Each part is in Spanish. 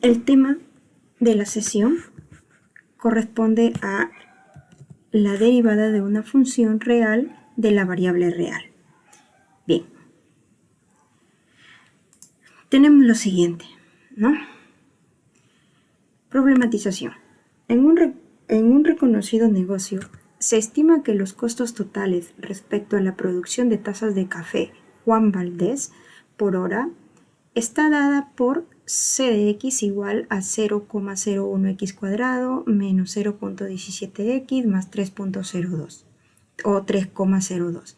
El tema de la sesión corresponde a la derivada de una función real de la variable real. Bien, tenemos lo siguiente, ¿no? Problematización. En un reconocido negocio, se estima que los costos totales respecto a la producción de tazas de café Juan Valdez por hora está dada por C de x igual a 0,01x cuadrado menos 0,17x más 3,02 o 3,02.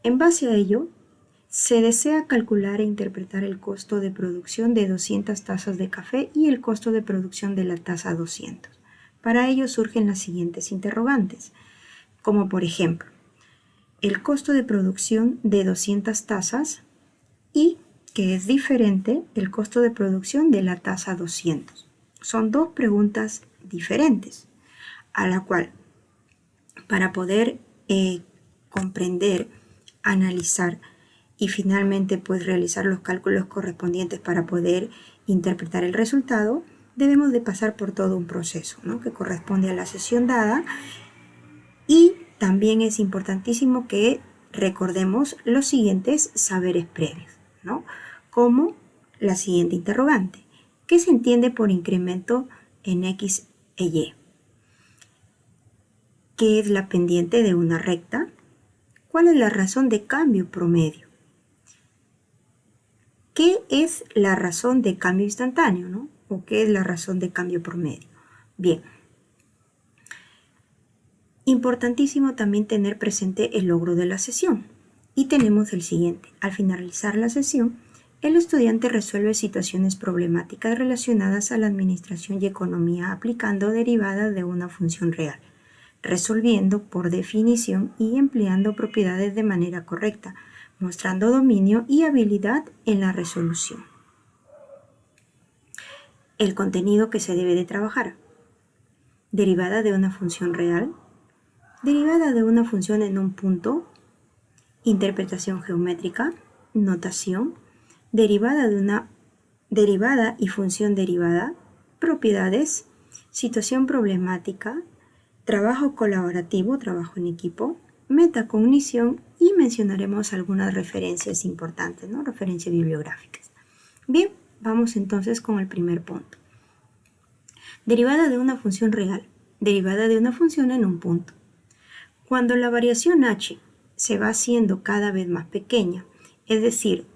En base a ello, se desea calcular e interpretar el costo de producción de 200 tazas de café y el costo de producción de la taza 200. Para ello surgen las siguientes interrogantes, como por ejemplo, el costo de producción de 200 tazas y que es diferente el costo de producción de la taza 200. Son dos preguntas diferentes, a la cual, para poder comprender, analizar y finalmente pues realizar los cálculos correspondientes para poder interpretar el resultado, debemos de pasar por todo un proceso, ¿no?, que corresponde a la sesión dada, y también es importantísimo que recordemos los siguientes saberes previos, ¿no?, como la siguiente interrogante: ¿qué se entiende por incremento en X e Y? ¿Qué es la pendiente de una recta? ¿Cuál es la razón de cambio promedio? ¿Qué es la razón de cambio instantáneo, ¿no?, o qué es la razón de cambio promedio? Bien, importantísimo también tener presente el logro de la sesión. Y tenemos el siguiente: al finalizar la sesión, el estudiante resuelve situaciones problemáticas relacionadas a la administración y economía aplicando derivadas de una función real, resolviendo por definición y empleando propiedades de manera correcta, mostrando dominio y habilidad en la resolución. El contenido que se debe de trabajar: derivada de una función real, derivada de una función en un punto, interpretación geométrica, notación, derivada y función derivada, propiedades, situación problemática, trabajo colaborativo, trabajo en equipo, metacognición, y mencionaremos algunas referencias importantes, ¿no?, referencias bibliográficas. Bien, vamos entonces con el primer punto. Derivada de una función real, derivada de una función en un punto. Cuando la variación h se va haciendo cada vez más pequeña, es decir,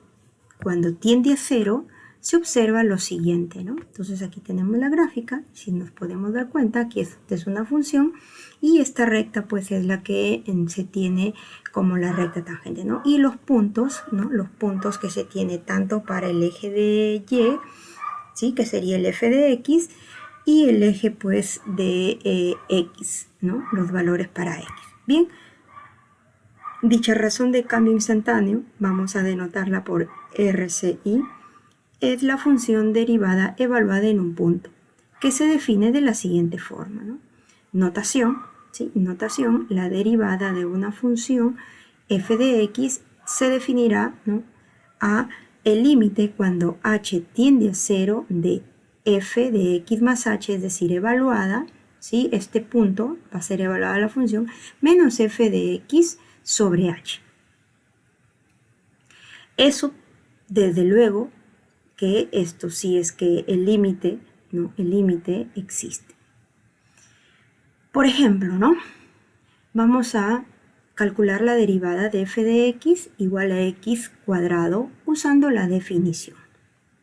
cuando tiende a cero, se observa lo siguiente, ¿no? Entonces aquí tenemos la gráfica, si nos podemos dar cuenta, aquí es una función y esta recta pues es la que se tiene como la recta tangente, ¿no? Y los puntos, ¿no?, los puntos que se tiene tanto para el eje de y, ¿sí?, que sería el f de x, y el eje pues de x, ¿no?, los valores para x. Bien, dicha razón de cambio instantáneo, vamos a denotarla por RCI, es la función derivada evaluada en un punto, que se define de la siguiente forma, ¿no? Notación, ¿sí?, notación, la derivada de una función f de x se definirá, ¿no?, a el límite cuando h tiende a 0 de f de x más h, es decir, evaluada, ¿sí?, este punto va a ser evaluada la función, menos f de x sobre h. Eso, desde luego, que esto sí es que el límite, ¿no?, el límite existe. Por ejemplo, ¿no?, vamos a calcular la derivada de f de x igual a x cuadrado usando la definición.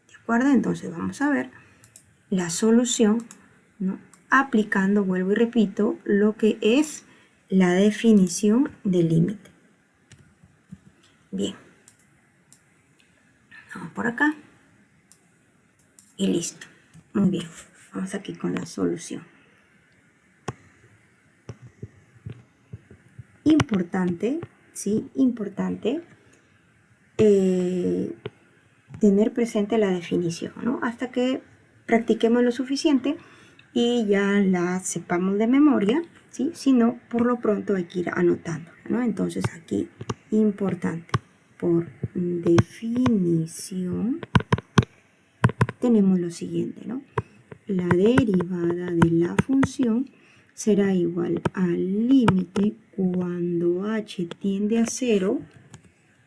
¿De acuerdo? Entonces vamos a ver la solución, ¿no?, aplicando, vuelvo y repito, lo que es la definición del límite. Bien, vamos por acá y listo. Muy bien, vamos aquí con la solución. Importante, ¿sí?, importante tener presente la definición, ¿no?, hasta que practiquemos lo suficiente y ya la sepamos de memoria, ¿sí? Si no, por lo pronto hay que ir anotando, ¿no? Entonces aquí, importante, por definición, tenemos lo siguiente, ¿no? La derivada de la función será igual al límite cuando h tiende a 0,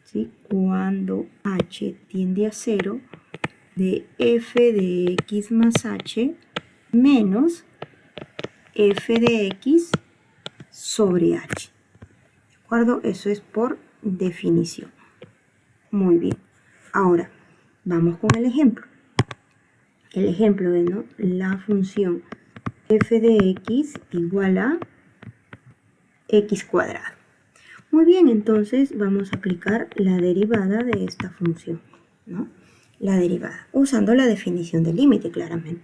¿sí? Cuando h tiende a 0 de f de x más h menos f de x sobre h. ¿De acuerdo? Eso es por definición. Muy bien. Ahora, vamos con el ejemplo. El ejemplo de, ¿no?, la función f de x igual a x cuadrado. Muy bien, entonces vamos a aplicar la derivada de esta función, ¿no? La derivada, usando la definición del límite, claramente.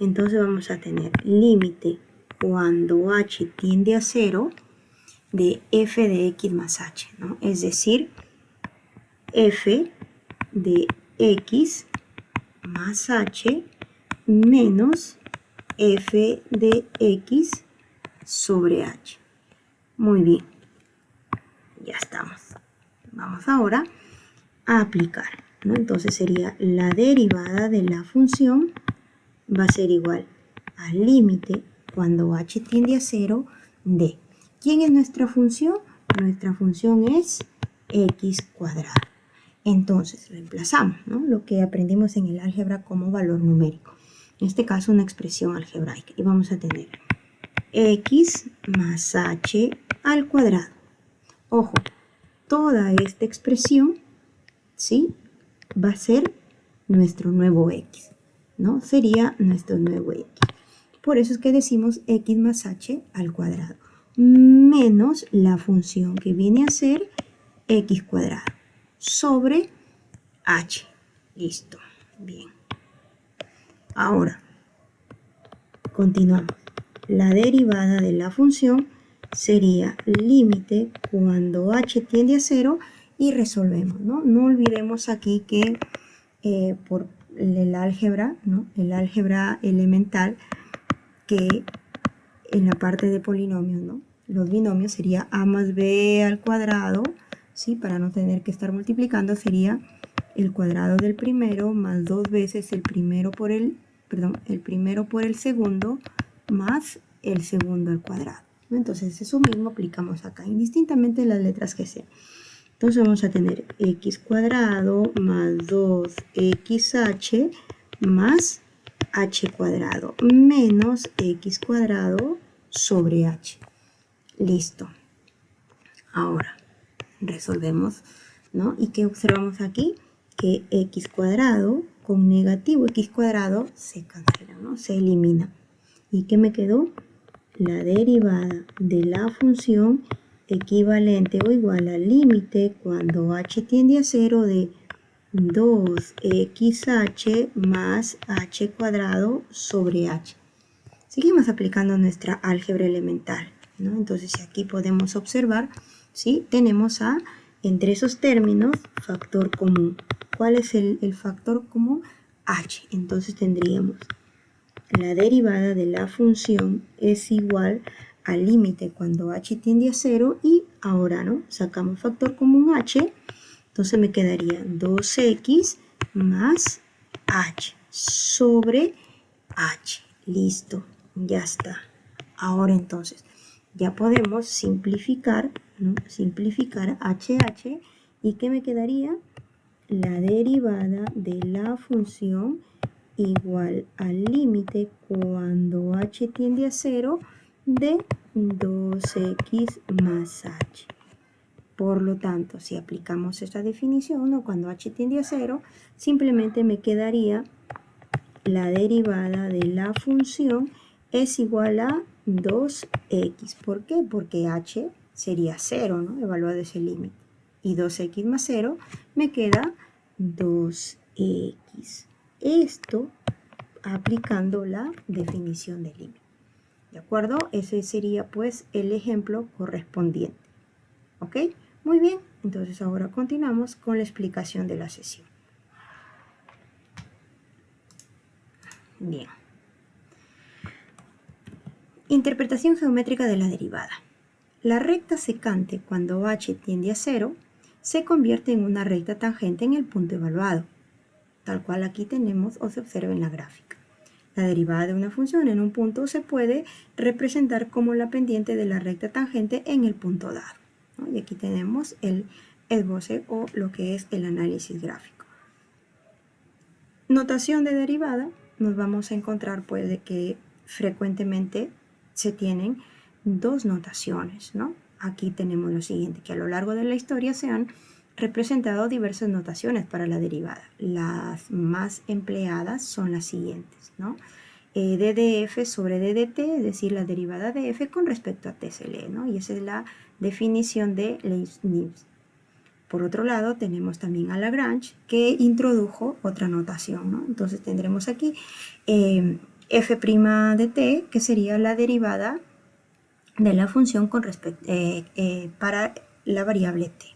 Entonces vamos a tener límite cuando h tiende a 0 de f de x más h, ¿no? Es decir, f de x más h menos f de x sobre h. Muy bien, ya estamos. Vamos ahora a aplicar, ¿no? Entonces sería la derivada de la función va a ser igual al límite cuando h tiende a 0 de. ¿Quién es nuestra función? Nuestra función es x cuadrado. Entonces reemplazamos, ¿no?, lo que aprendimos en el álgebra como valor numérico. En este caso una expresión algebraica. Y vamos a tener x más h al cuadrado. Ojo, toda esta expresión, ¿sí?, va a ser nuestro nuevo x, ¿no? Sería nuestro nuevo x. Por eso es que decimos x más h al cuadrado menos la función que viene a ser x cuadrado sobre h. Listo. Bien. Ahora, continuamos. La derivada de la función sería límite cuando h tiende a 0 y resolvemos, ¿no? No olvidemos aquí que por el álgebra, ¿no?, el álgebra elemental, que en la parte de polinomios, ¿no?, los binomios sería a más b al cuadrado, ¿sí? Para no tener que estar multiplicando, sería el cuadrado del primero más 2 veces el primero por el segundo más el segundo al cuadrado, ¿no? Entonces eso mismo aplicamos acá, indistintamente las letras que sean. Entonces vamos a tener x cuadrado más 2xh más h cuadrado menos x cuadrado sobre h. Listo. Ahora resolvemos, ¿no? ¿Y qué observamos aquí? Que x cuadrado con negativo x cuadrado se cancela, ¿no? Se elimina. ¿Y qué me quedó? La derivada de la función equivalente o igual al límite cuando h tiende a 0 de 2xh más h cuadrado sobre h. Seguimos aplicando nuestra álgebra elemental, ¿no? Entonces aquí podemos observar, ¿sí?, tenemos entre esos términos factor común. ¿Cuál es el factor común? H. Entonces tendríamos la derivada de la función es igual al límite cuando h tiende a 0 y ahora, ¿no?, sacamos factor común h, entonces me quedaría 2x más h sobre h. Listo, ya está. Ahora entonces ya podemos simplificar, ¿no?, simplificar HH, y ¿qué me quedaría? La derivada de la función igual al límite cuando h tiende a 0 de 2x más h. Por lo tanto, si aplicamos esta definición, ¿no?, cuando h tiende a 0, simplemente me quedaría la derivada de la función es igual a 2x. ¿Por qué? Porque h sería 0, ¿no?, evaluado ese límite. Y 2x más 0 me queda 2x. Esto aplicando la definición del límite. ¿De acuerdo? Ese sería pues el ejemplo correspondiente. ¿Ok? Muy bien. Entonces ahora continuamos con la explicación de la sesión. Bien. Interpretación geométrica de la derivada. La recta secante cuando h tiende a 0 se convierte en una recta tangente en el punto evaluado. tal cual aquí tenemos o se observa en la gráfica. La derivada de una función en un punto se puede representar como la pendiente de la recta tangente en el punto dado, ¿no? Y aquí tenemos el esboce o lo que es el análisis gráfico. Notación de derivada, nos vamos a encontrar pues de que frecuentemente se tienen dos notaciones, ¿no? Aquí tenemos lo siguiente, que a lo largo de la historia se han representado diversas notaciones para la derivada. Las más empleadas son las siguientes, ¿no? D de f sobre d de t, es decir, la derivada de f con respecto a t se lee, ¿no? Y esa es la definición de Leibniz. Por otro lado, tenemos también a Lagrange, que introdujo otra notación, ¿no? Entonces tendremos aquí f' de t, que sería la derivada de la función con para la variable t.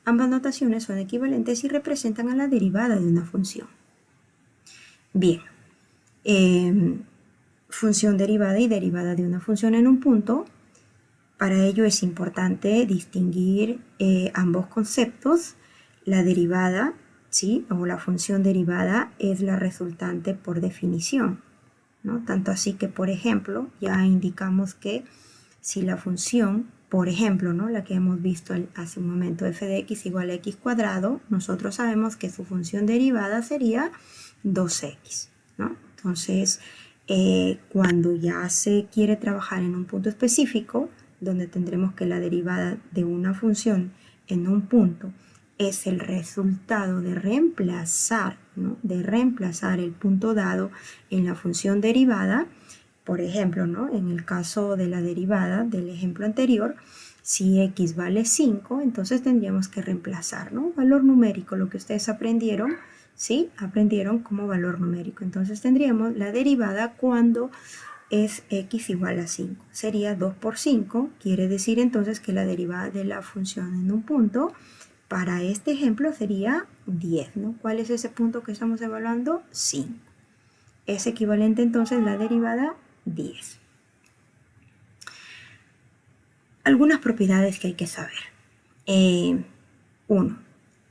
Ambas notaciones son equivalentes y representan a la derivada de una función. Bien, función derivada y derivada de una función en un punto. Para ello es importante distinguir ambos conceptos. La derivada, ¿sí? O la función derivada es la resultante por definición, ¿no? Tanto así que, por ejemplo, ya indicamos que si la función, por ejemplo, ¿no? La que hemos visto hace un momento, f de x igual a x cuadrado, nosotros sabemos que su función derivada sería 2x, ¿no? Entonces, cuando ya se quiere trabajar en un punto específico, donde tendremos que la derivada de una función en un punto es el resultado de reemplazar, ¿no? De reemplazar el punto dado en la función derivada. Por ejemplo, ¿no? En el caso de la derivada del ejemplo anterior, si x vale 5, entonces tendríamos que reemplazar, ¿no? Valor numérico, lo que ustedes aprendieron, ¿sí? Aprendieron como valor numérico. Entonces tendríamos la derivada cuando es x igual a 5. Sería 2 por 5, quiere decir entonces que la derivada de la función en un punto, para este ejemplo sería 10, ¿no? ¿Cuál es ese punto que estamos evaluando? 5. Es equivalente entonces la derivada 10. Algunas propiedades que hay que saber. 1.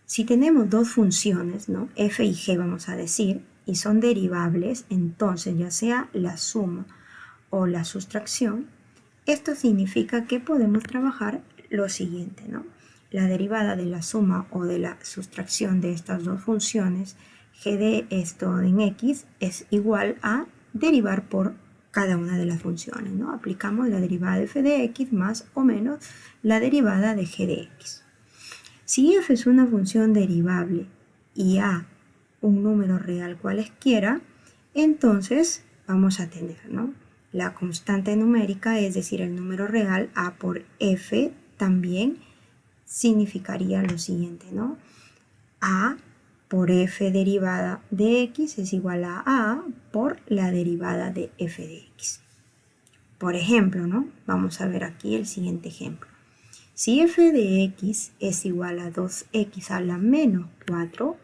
Si tenemos dos funciones, ¿no? F y g vamos a decir, y son derivables, entonces ya sea la suma o la sustracción, esto significa que podemos trabajar lo siguiente, ¿no? La derivada de la suma o de la sustracción de estas dos funciones, g de esto en x, es igual a derivar por cada una de las funciones, ¿no? Aplicamos la derivada de f de x más o menos la derivada de g de x. Si f es una función derivable y a un número real cualesquiera, entonces vamos a tener, ¿no? La constante numérica, es decir, el número real a por f, también significaría lo siguiente, ¿no? A por f derivada de x es igual a por la derivada de f de x. Por ejemplo, ¿no? Vamos a ver aquí el siguiente ejemplo. Si f de x es igual a 2x a la menos 4,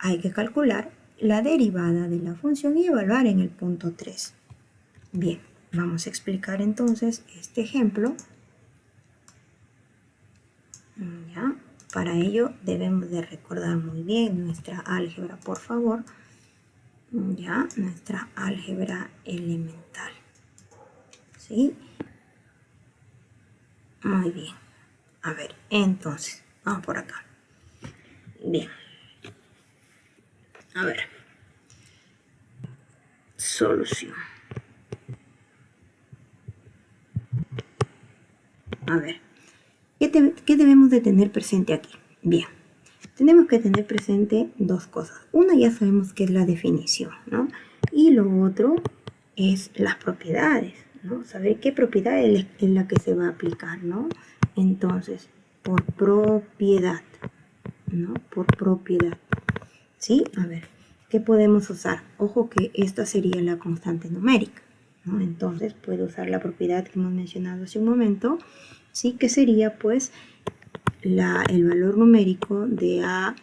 hay que calcular la derivada de la función y evaluar en el punto 3. Bien, vamos a explicar entonces este ejemplo. ¿Ya? Para ello debemos de recordar muy bien nuestra álgebra, por favor. ¿Ya? Nuestra álgebra elemental. ¿Sí? Muy bien. A ver, entonces, vamos por acá. Bien. A ver. Solución. A ver. ¿Qué debemos de tener presente aquí? Bien. Tenemos que tener presente dos cosas. Una ya sabemos que es la definición, ¿no? Y lo otro es las propiedades, ¿no? Saber qué propiedad es la que se va a aplicar, ¿no? Entonces, por propiedad, ¿no? Por propiedad. ¿Sí? A ver, ¿qué podemos usar? Ojo que esta sería la constante numérica, ¿no? Entonces, puedo usar la propiedad que hemos mencionado hace un momento, ¿sí? Que sería, pues, el valor numérico de a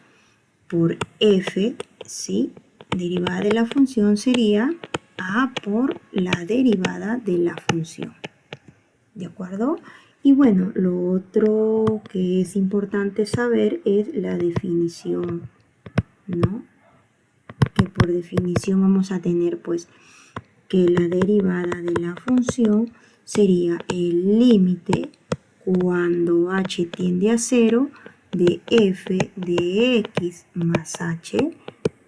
por f, ¿sí? Derivada de la función sería a por la derivada de la función. ¿De acuerdo? Y bueno, lo otro que es importante saber es la definición, ¿no? que por definición vamos a tener pues que la derivada de la función sería el límite cuando h tiende a 0 de f de x más h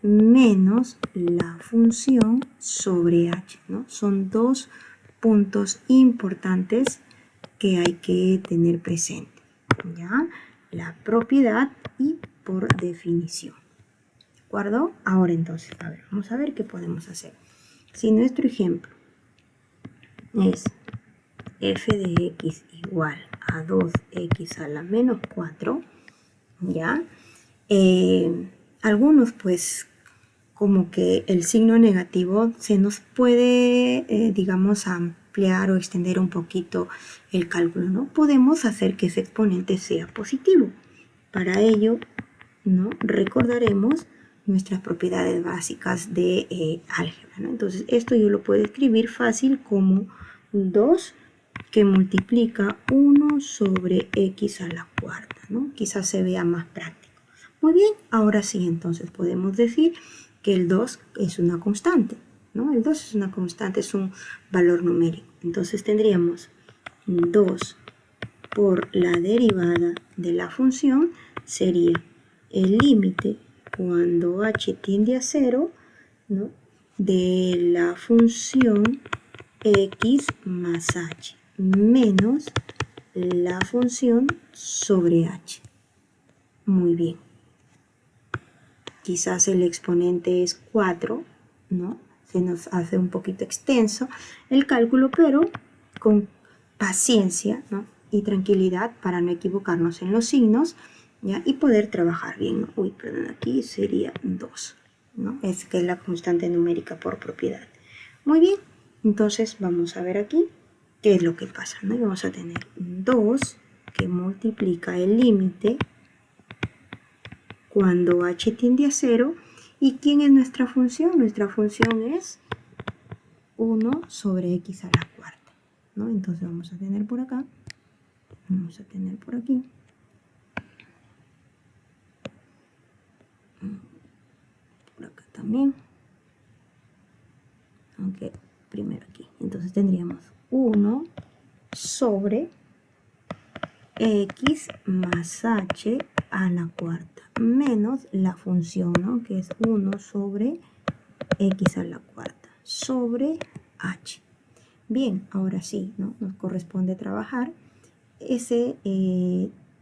menos la función sobre h, ¿no? Son dos puntos importantes que hay que tener presente, ¿ya? La propiedad y por definición. ¿De acuerdo? Ahora entonces, a ver, vamos a ver qué podemos hacer. Si nuestro ejemplo es f de x igual a 2x a la menos 4, ¿ya? Algunos pues como que el signo negativo se nos puede, digamos, ampliar o extender un poquito el cálculo, ¿no? Podemos hacer que ese exponente sea positivo. Para ello, ¿no? Recordaremos nuestras propiedades básicas de álgebra, ¿no? Entonces, esto yo lo puedo escribir fácil como 2 que multiplica 1 sobre x a la cuarta, ¿no? Quizás se vea más práctico. Muy bien, ahora sí, entonces podemos decir que el 2 es una constante, ¿no? El 2 es una constante, es un valor numérico. Entonces tendríamos 2 por la derivada de la función sería el límite cuando h tiende a 0, ¿no? De la función x más h menos la función sobre h. Muy bien. Quizás el exponente es 4, ¿no? Se nos hace un poquito extenso el cálculo, pero con paciencia, ¿no? Y tranquilidad para no equivocarnos en los signos, ¿ya? Y poder trabajar bien, ¿no? Uy, perdón, aquí sería 2, ¿no? Es que es la constante numérica por propiedad. Muy bien, entonces vamos a ver aquí qué es lo que pasa, ¿no? Y vamos a tener 2 que multiplica el límite cuando h tiende a 0. ¿Y quién es nuestra función? Nuestra función es 1 sobre x a la cuarta, ¿no? Entonces vamos a tener por acá, vamos a tener por aquí, por acá también, aunque primero aquí. Entonces tendríamos 1 sobre x más h a la cuarta menos la función, ¿no? Que es 1 sobre x a la cuarta sobre h. Bien, ahora sí, ¿no? Nos corresponde trabajar ese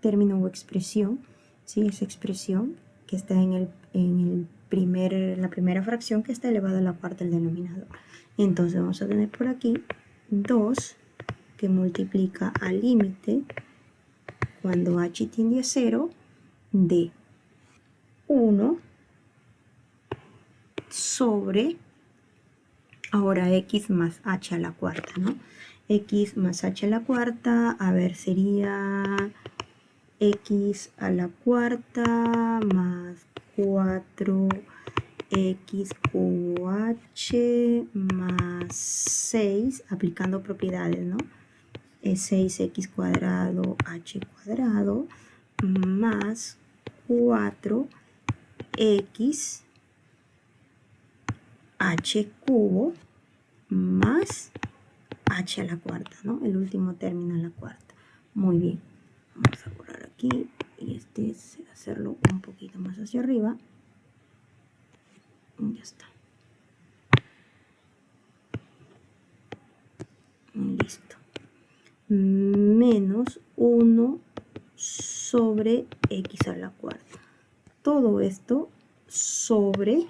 término o expresión, ¿sí? Esa expresión que está en la primera fracción que está elevada a la cuarta del denominador. Entonces vamos a tener por aquí 2 que multiplica al límite cuando h tiende a 0 de 1 sobre, ahora x más h a la cuarta, ¿no? X más h a la cuarta, a ver, sería x a la cuarta más 4x cubo h más 6, aplicando propiedades, ¿no? Es 6x cuadrado h cuadrado más 4x h cubo más h a la cuarta, ¿no? El último término a la cuarta. Muy bien. Vamos a borrar aquí y hacerlo un poquito más hacia arriba. Y ya está. Listo. Menos 1 sobre x a la cuarta. Todo esto sobre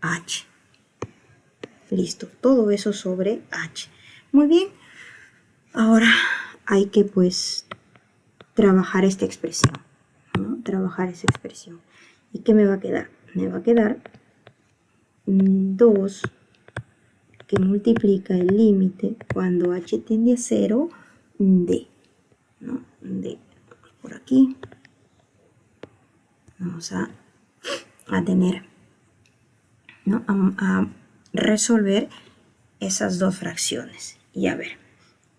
h. Listo, todo eso sobre h. Muy bien. Ahora hay que pues trabajar esta expresión, ¿no? Trabajar esa expresión. ¿Y qué me va a quedar? Me va a quedar 2 que multiplica el límite cuando h tiende a 0 de, ¿no? De por aquí. Vamos a tener, ¿no? A resolver esas dos fracciones. Y a ver,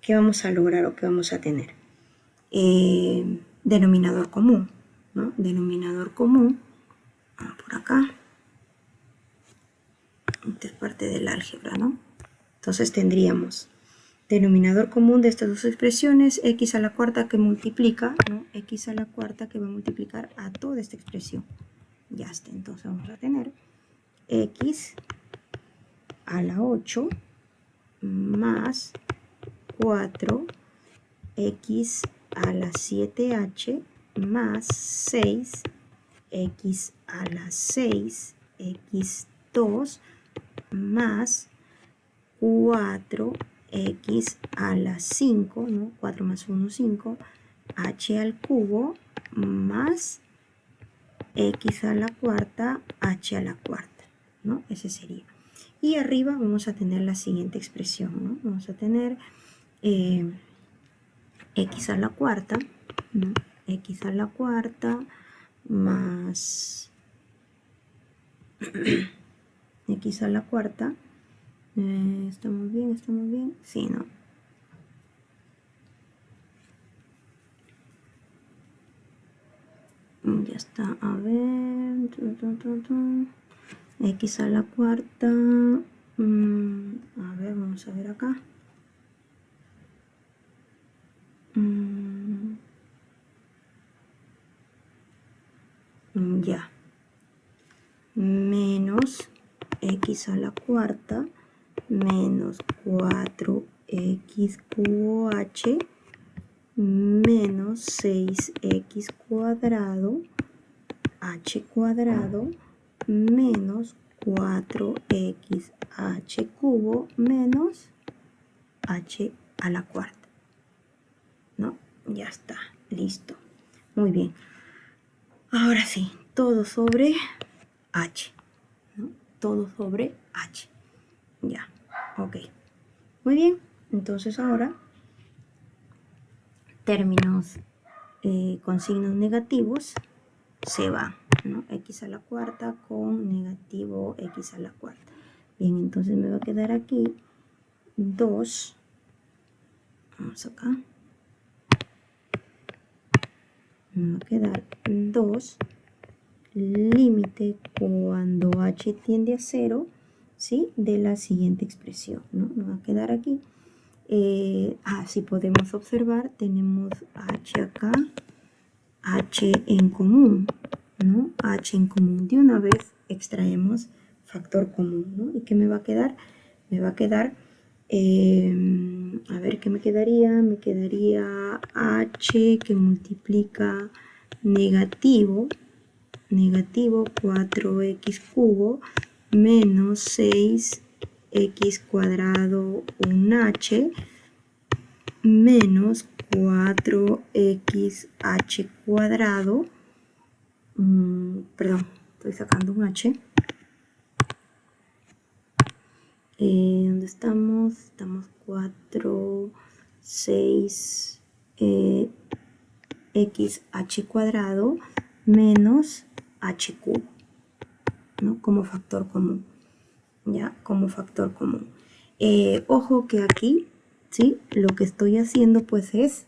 ¿qué vamos a lograr o qué vamos a tener? Denominador común, ¿no? Denominador común, por acá, Esta es parte del álgebra, ¿no? Entonces tendríamos denominador común de estas dos expresiones, x a la cuarta que multiplica, ¿no? X a la cuarta que va a multiplicar a toda esta expresión. Ya está, entonces vamos a tener x a la 8 más 4x a la 7h más 6x a la 6x2 más 4x a la 5, ¿no? 4 más 1, 5, h al cubo más x a la cuarta, h a la cuarta, ¿no? Ese sería. Y arriba vamos a tener la siguiente expresión, ¿no? Vamos a tener x a la cuarta, ¿no? X a la cuarta más x a la cuarta. ¿Estamos bien? ¿Estamos bien? Sí, ¿no? Ya está. A ver. X a la cuarta. A ver, vamos a ver acá. Ya. Menos x a la cuarta menos 4x cubo h menos 6x cuadrado h cuadrado menos 4xh cubo menos h a la cuarta, ¿no? Ya está, listo. Muy bien. Ahora sí, todo sobre h, ¿no? Todo sobre h. Ya, ok. Muy bien, entonces ahora términos con signos negativos se van, ¿no? X a la cuarta con negativo x a la cuarta. Bien, entonces me va a quedar aquí 2. Vamos acá. Me va a quedar 2. Límite cuando h tiende a 0, ¿sí? De la siguiente expresión, ¿no? Me va a quedar aquí. Si podemos observar, tenemos h acá, h en común, ¿no? H en común. De una vez extraemos factor común, ¿no? ¿Y qué me va a quedar? Me va a quedar, a ver, ¿qué me quedaría? Me quedaría h que multiplica negativo 4x cubo menos 6x cuadrado un h menos 4xh cuadrado, perdón, estoy sacando un h. ¿Dónde estamos? Estamos 4, 6, xh cuadrado menos h cubo, ¿no? Como factor común, ¿ya? Como factor común. Ojo que aquí, ¿sí? Lo que estoy haciendo pues es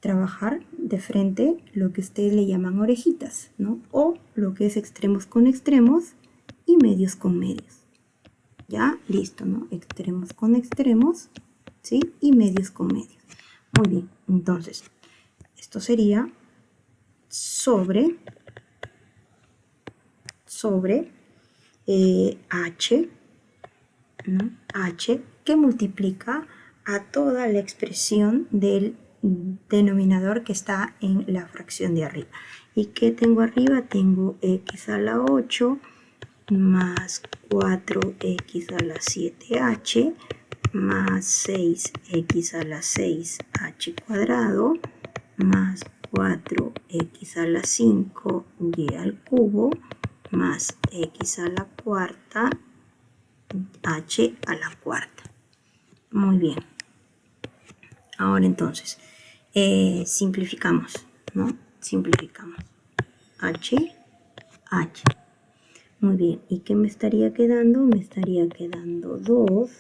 trabajar de frente lo que ustedes le llaman orejitas, ¿no? O lo que es extremos con extremos y medios con medios. ¿Ya? Listo, ¿no? Extremos con extremos, ¿sí? Y medios con medios. Muy bien, entonces, esto sería sobre h, ¿no? H que multiplica a toda la expresión del denominador que está en la fracción de arriba. ¿Y qué tengo arriba? Tengo x a la 8 más 4x a la 7h más 6x a la 6h cuadrado más 4x a la 5y al cubo más x a la cuarta h a la cuarta. Muy bien. Ahora entonces, simplificamos, ¿no? Simplificamos. H. Muy bien. ¿Y qué me estaría quedando? Me estaría quedando 2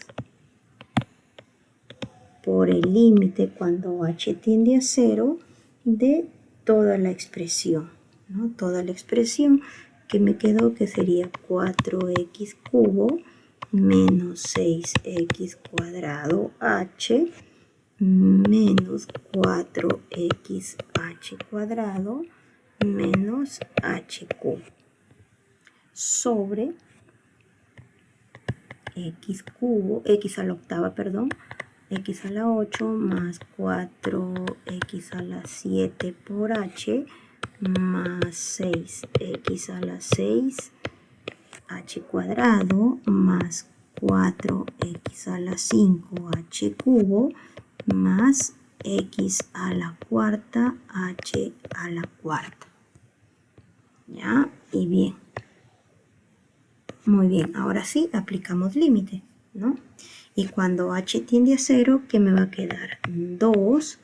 por el límite cuando h tiende a 0 de toda la expresión, ¿no? Toda la expresión que me quedó que sería 4x cubo menos 6x cuadrado h menos 4xh cuadrado menos h cubo sobre x cubo, x a la octava, perdón, x a la 8 más 4x a la 7 por h más 6x a la 6 h cuadrado más 4x a la 5 h cubo más x a la cuarta h a la cuarta. ¿Ya? Y bien. Muy bien, ahora sí aplicamos límite, ¿no? Y cuando h tiende a 0, ¿qué me va a quedar? 2.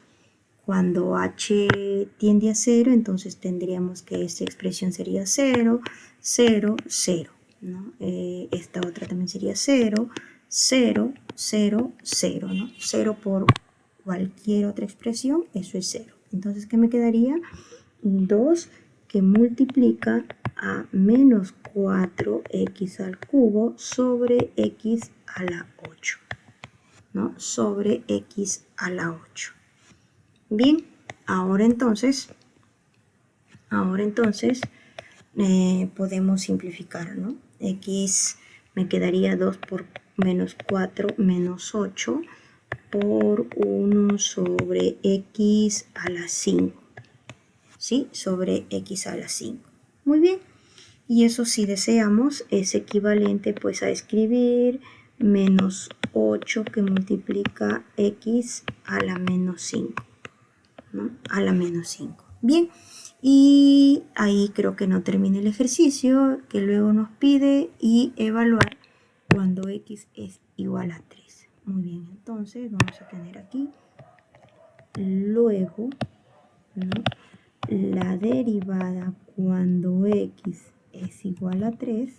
Cuando h tiende a 0, entonces tendríamos que esta expresión sería 0, 0, 0, ¿no? Esta otra también sería 0, 0, 0, 0, ¿no? 0 por cualquier otra expresión, eso es 0. Entonces, ¿qué me quedaría? 2 que multiplica a menos 4x al cubo sobre x a la 8, ¿no? Sobre x a la 8. Bien, ahora entonces podemos simplificar, ¿no? X me quedaría 2 por menos 4 menos 8 por 1 sobre x a la 5, ¿sí? Sobre x a la 5. Muy bien. Y eso, si deseamos, es equivalente pues a escribir menos 8 que multiplica x a la menos 5, ¿no? A la menos 5. Bien, y ahí creo que no termina el ejercicio, que luego nos pide y evaluar cuando x es igual a 3. Muy bien, entonces vamos a tener aquí luego, ¿no? La derivada cuando x es igual a 3,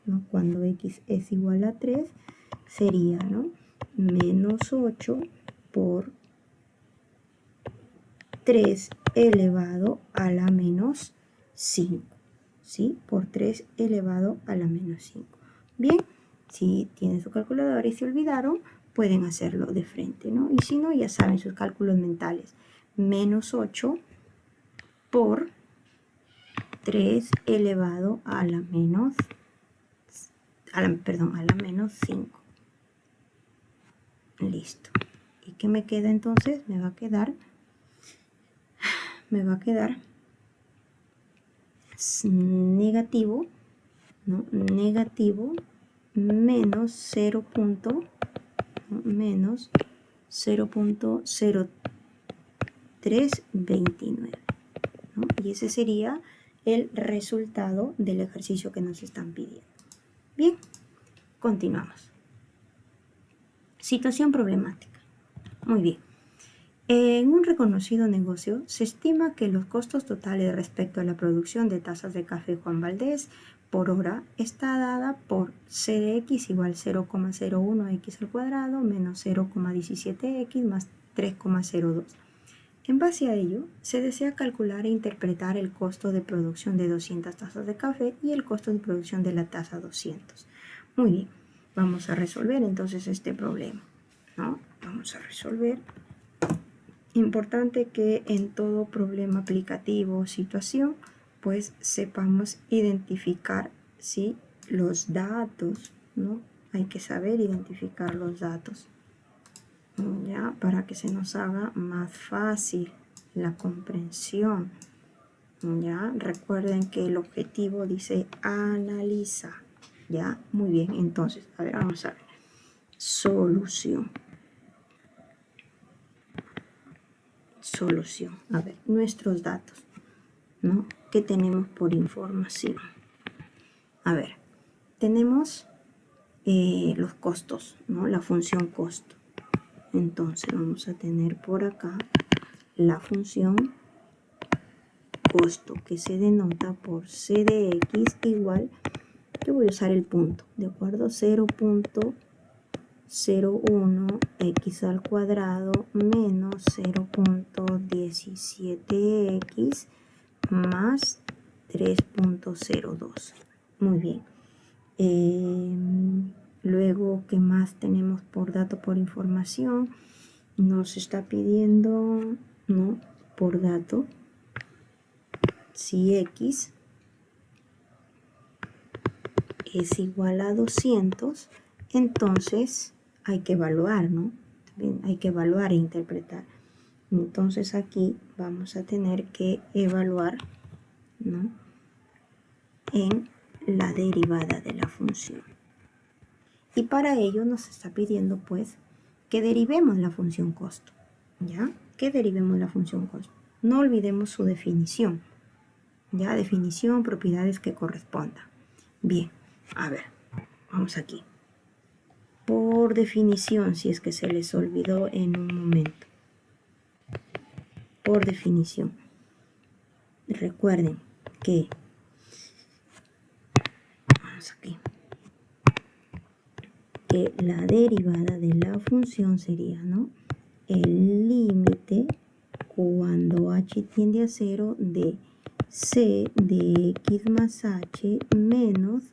¿no? Cuando x es igual a 3 sería, ¿no? Menos 8 por 3 elevado a la menos 5, ¿sí? Por 3 elevado a la menos 5. Bien, si tienen su calculadora y se olvidaron, pueden hacerlo de frente, ¿no? Y si no, ya saben sus cálculos mentales. Menos 8 por 3 elevado a la menos, a la menos 5. Listo. ¿Y qué me queda entonces? Me va a quedar negativo, ¿no? Negativo menos 0.0329, ¿no? Y ese sería el resultado del ejercicio que nos están pidiendo. Bien, continuamos. Situación problemática. Muy bien. En un reconocido negocio, se estima que los costos totales respecto a la producción de tazas de café Juan Valdés por hora está dada por C de x igual 0,01x al cuadrado menos 0,17x más 3,02. En base a ello, se desea calcular e interpretar el costo de producción de 200 tazas de café y el costo de producción de la taza 200. Muy bien, vamos a resolver entonces este problema, ¿no? Vamos a resolver. Importante que en todo problema aplicativo o situación, pues sepamos identificar, ¿sí? Los datos, ¿no? Hay que saber identificar los datos, ¿ya? Para que se nos haga más fácil la comprensión, ¿ya? Recuerden que el objetivo dice analiza, ¿ya? Muy bien, entonces, a ver, vamos a ver. Solución. A ver, nuestros datos, ¿no? ¿Qué tenemos por información? A ver, tenemos los costos, ¿no? La función costo. Entonces vamos a tener por acá la función costo, que se denota por C de x igual, que voy a usar el punto, ¿de acuerdo? 0.01x al cuadrado menos 0.17x más 3.02. Muy bien. Luego, ¿qué más tenemos por dato, por información? Nos está pidiendo, ¿no? Por dato, si x es igual a 200, entonces hay que evaluar, ¿no? También hay que evaluar e interpretar. Entonces aquí vamos a tener que evaluar, ¿no? En la derivada de la función. Y para ello nos está pidiendo pues que derivemos la función costo, ¿ya? Que derivemos la función costo. No olvidemos su definición, ¿ya? Definición, propiedades que correspondan. Bien, a ver, vamos aquí. Por definición, si es que se les olvidó en un momento. Por definición. Recuerden que, vamos aquí, que la derivada de la función sería, ¿no? El límite cuando h tiende a 0 de c de x más h menos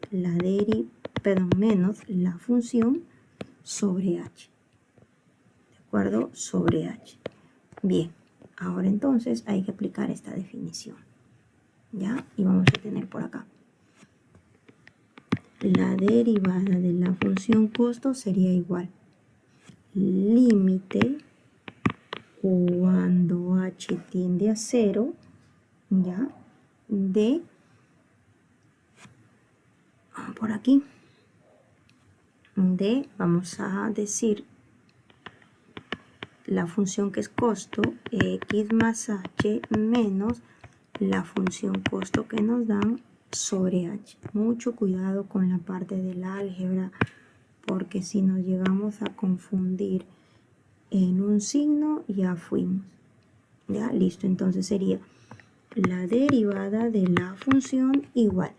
menos la función sobre h. ¿De acuerdo? Sobre h. Bien, ahora entonces hay que aplicar esta definición. ¿Ya? Y vamos a tener por acá. La derivada de la función costo sería igual. Límite cuando h tiende a 0, ¿ya? De, por aquí, de, vamos a decir, la función que es costo, x más h menos la función costo que nos dan sobre h. Mucho cuidado con la parte del álgebra, porque si nos llegamos a confundir en un signo, ya fuimos. Ya, listo. Entonces sería la derivada de la función igual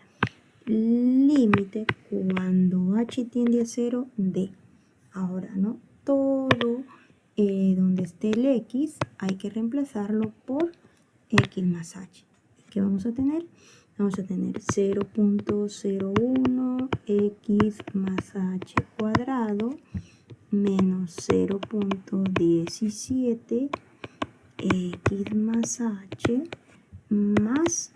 límite cuando h tiende a 0 de. Ahora, ¿no? Todo donde esté el x hay que reemplazarlo por x más h. ¿Qué vamos a tener? Vamos a tener 0.01 x más h cuadrado menos 0.17 x más h más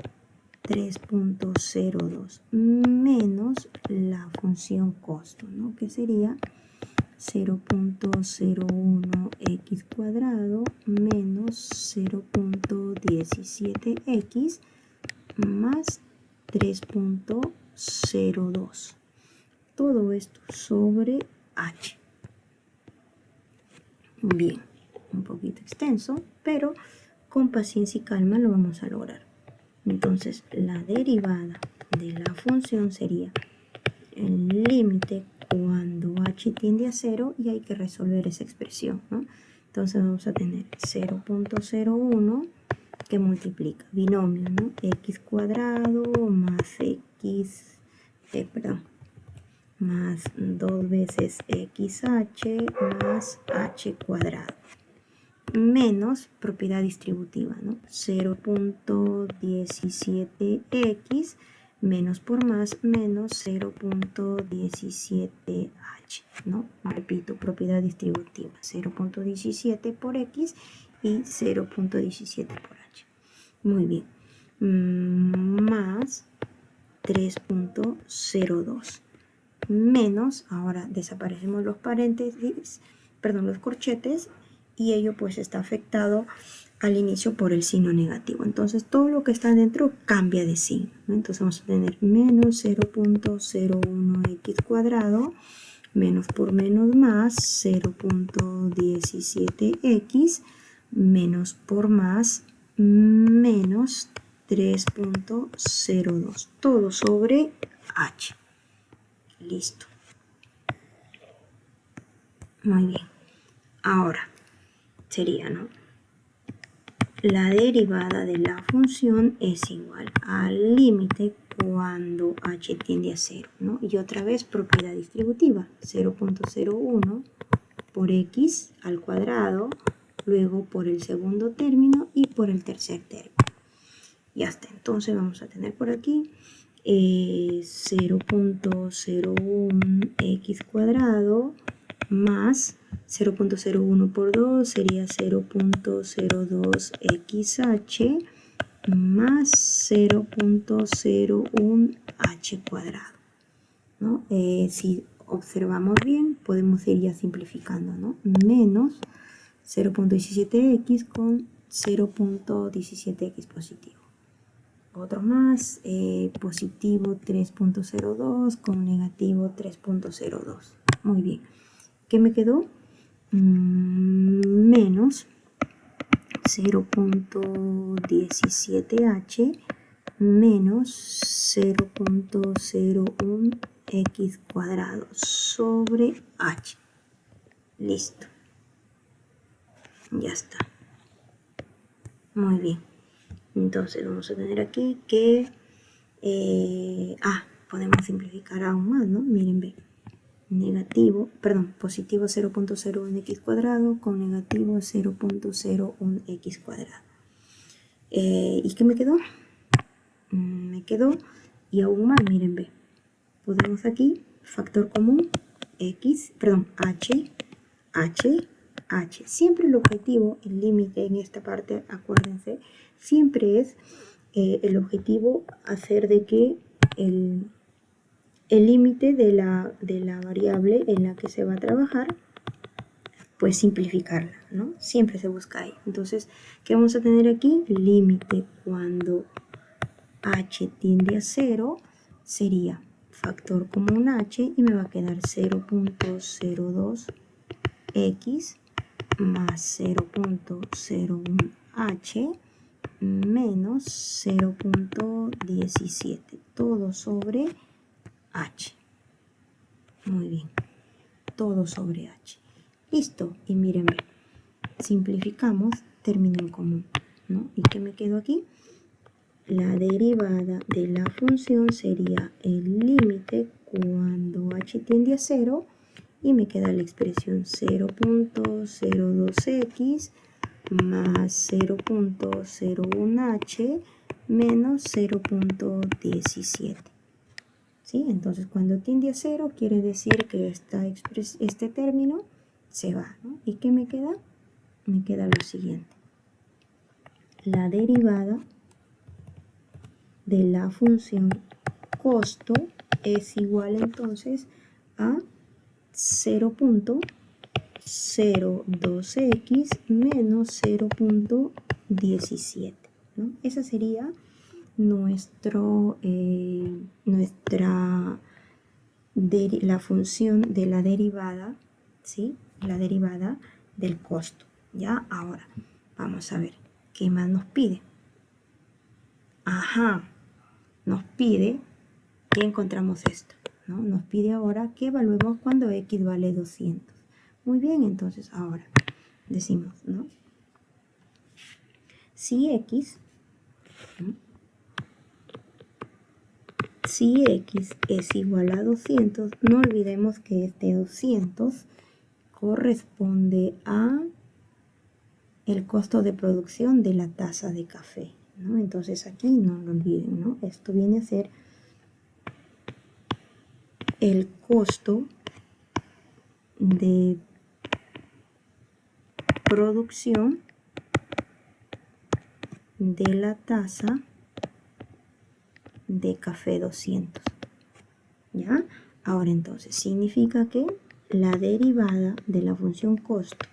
3.02 menos la función costo, ¿no? Que sería 0.01 x cuadrado menos 0.17x más 3.02. Todo esto sobre h. Bien, un poquito extenso, pero con paciencia y calma lo vamos a lograr. Entonces, la derivada de la función sería el límite cuando h tiende a 0 y hay que resolver esa expresión, ¿no? Entonces vamos a tener 0.01 que multiplica binomio, ¿no? X cuadrado más más 2 veces xh más h cuadrado menos propiedad distributiva, ¿no? 0.17x menos por más menos 0.17h, ¿no? Repito, propiedad distributiva, 0.17 por x y 0.17 por h. Muy bien. Más 3.02 menos, ahora desaparecemos los paréntesis, perdón, los corchetes, y ello pues está afectado al inicio por el signo negativo. Entonces todo lo que está dentro cambia de signo, ¿no? Entonces vamos a tener menos 0.01x cuadrado menos por menos más 0.17x menos por más menos 3.02, todo sobre h. Listo. Muy bien. Ahora sería, ¿no? La derivada de la función es igual al límite cuando h tiende a 0, ¿no? Y otra vez propiedad distributiva, 0.01 por x al cuadrado, luego por el segundo término y por el tercer término. Y hasta entonces vamos a tener por aquí 0.01x cuadrado más 0.01 por 2 sería 0.02xh más 0.01h cuadrado, ¿no? Si observamos bien, podemos ir ya simplificando, ¿no? Menos 0.17x con 0.17x positivo. Otro más, positivo 3.02 con negativo 3.02. Muy bien. ¿Qué me quedó? Menos 0.17h menos 0.01x cuadrado sobre h. Listo. Ya está. Muy bien. Entonces vamos a tener aquí que podemos simplificar aún más, ¿no? Miren, ve. Positivo 0.01x cuadrado con negativo 0.01x cuadrado. ¿Y qué me quedó? Me quedó, y aún más, miren, ve. Podemos aquí, factor común, h, h. Siempre el objetivo, el límite en esta parte, acuérdense, siempre es el objetivo hacer de que el límite de la variable en la que se va a trabajar, pues simplificarla, ¿no? Siempre se busca ahí. Entonces, ¿qué vamos a tener aquí? Límite cuando h tiende a 0 sería factor común h y me va a quedar 0.02x más 0.01h menos 0.17, todo sobre h. Muy bien, todo sobre h. Listo, y miren, simplificamos término en común, ¿no? ¿Y qué me quedó aquí? La derivada de la función sería el límite cuando h tiende a 0 y me queda la expresión 0.02x más 0.01h menos 0.17. ¿Sí? Entonces cuando tiende a 0 quiere decir que este término se va, ¿no? ¿Y qué me queda? Me queda lo siguiente. La derivada de la función costo es igual entonces a 0.02x menos 0.17, ¿no? Esa sería la función de la derivada, ¿sí? La derivada del costo. Ya, ahora vamos a ver qué más nos pide. Nos pide que encontramos esto, ¿no? Nos pide ahora que evaluemos cuando x vale 200. Muy bien, entonces ahora decimos, ¿no? Si x es igual a 200, no olvidemos que este 200 corresponde a el costo de producción de la taza de café, ¿no? Entonces aquí no lo olviden, ¿no? Esto viene a ser el costo de producción de la taza de café 200. ¿Ya? Ahora entonces, significa que la derivada de la función costo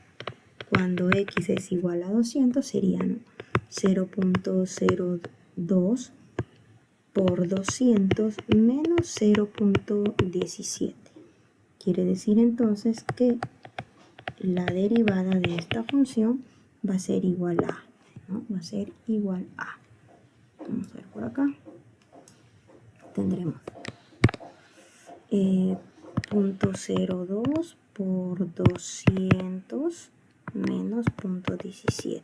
cuando x es igual a 200 serían 0.02 por 200 menos 0.17. Quiere decir entonces que la derivada de esta función va a ser igual a, ¿no? Va a ser igual a. Vamos a ver por acá. Tendremos 0.02 por 200 menos 0.17,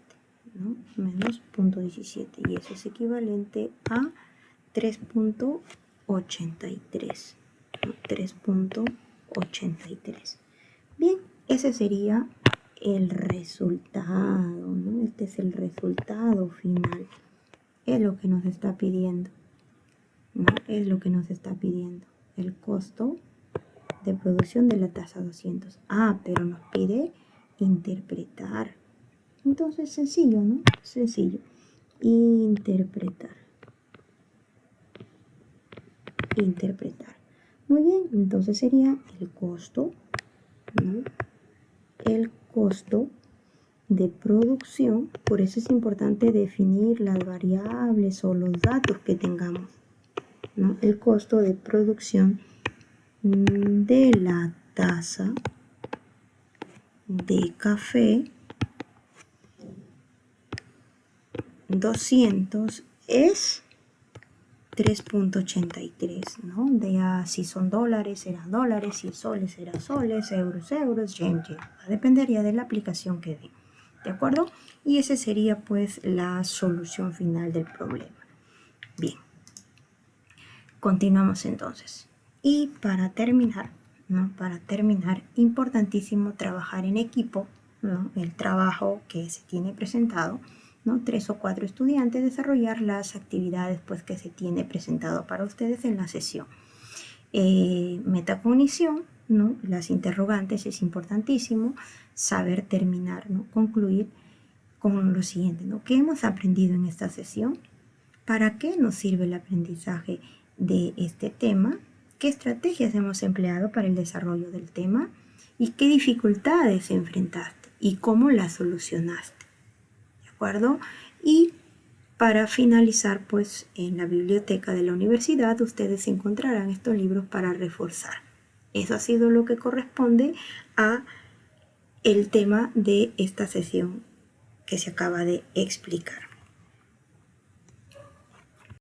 ¿no? Menos 0.17, y eso es equivalente a 3.83, ¿no? 3.83. Bien, ese sería el resultado, ¿no? Este es el resultado final, es lo que nos está pidiendo, ¿no? es lo que nos está pidiendo. El costo de producción de la tasa 200. Pero nos pide interpretar. Entonces, sencillo, ¿no? Sencillo. Interpretar. Muy bien, entonces sería el costo, ¿no? El costo de producción. Por eso es importante definir las variables o los datos que tengamos, ¿no? El costo de producción de la taza de café 200 es 3.83, ¿no? Si son dólares, serán dólares, si soles, serán soles, euros, yen. Dependería de la aplicación que dé, ¿de acuerdo? Y esa sería pues la solución final del problema. Bien, continuamos entonces. Y para terminar, ¿no? Importantísimo trabajar en equipo, ¿no? El trabajo que se tiene presentado, ¿no? 3 o 4 estudiantes, desarrollar las actividades pues, que se tiene presentado para ustedes en la sesión. Metacognición, ¿no? Las interrogantes, es importantísimo saber terminar, ¿no? Concluir con lo siguiente, ¿no? ¿Qué hemos aprendido en esta sesión? ¿Para qué nos sirve el aprendizaje de este tema? ¿Qué estrategias hemos empleado para el desarrollo del tema? ¿Y qué dificultades enfrentaste? ¿Y cómo las solucionaste? ¿De acuerdo? Y para finalizar, pues en la biblioteca de la universidad ustedes encontrarán estos libros para reforzar. Eso ha sido lo que corresponde a el tema de esta sesión que se acaba de explicar.